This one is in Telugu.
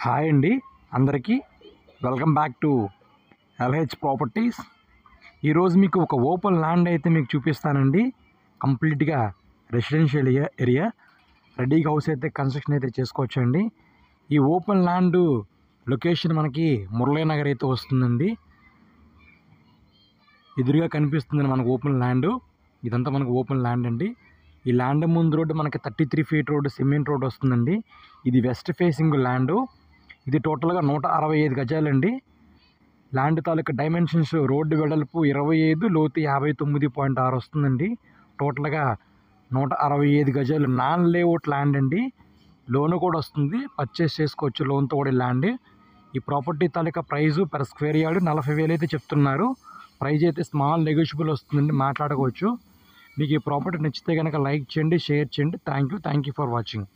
హాయ్ అండి, అందరికీ welcome back to LH properties. ఈరోజు మీకు ఒక ఓపెన్ ల్యాండ్ అయితే మీకు చూపిస్తానండి. కంప్లీట్గా రెసిడెన్షియల్ ఏరియా రెడీగా హౌస్ అయితే కన్స్ట్రక్షన్ అయితే చేసుకోవచ్చండి. ఈ ఓపెన్ ల్యాండ్ లొకేషన్ మనకి మురళీనగర్ అయితే వస్తుందండి. ఎదురుగా కనిపిస్తుంది మనకు ఓపెన్ ల్యాండ్. ఇదంతా మనకు ఓపెన్ ల్యాండ్ అండి. ఈ ల్యాండ్ ముందు రోడ్డు మనకి 33 ఫీట్ రోడ్డు, సిమెంట్ రోడ్ వస్తుందండి. ఇది వెస్ట్ ఫేసింగ్ ల్యాండ్. ఇది టోటల్గా 165 గజాలండి. ల్యాండ్ తాలూకా డైమెన్షన్స్ రోడ్డు వెడల్పు 25, లోతు 59.6 వస్తుందండి. టోటల్గా 165 గజాలు నాన్ లేఅవుట్ ల్యాండ్ అండి. లోన్ కూడా వస్తుంది, పర్చేస్ చేసుకోవచ్చు లోన్తో కూడా ల్యాండ్. ఈ ప్రాపర్టీ తాలూకా ప్రైజు పర్ స్క్వేర్ యార్డ్ 40,000 అయితే చెప్తున్నారు. ప్రైజ్ అయితే స్మాల్ నెగోషియబుల్ వస్తుందండి, మాట్లాడుకోవచ్చు. మీకు ఈ ప్రాపర్టీ నచ్చితే కనుక లైక్ చేయండి, షేర్ చేయండి. Thank you for watching.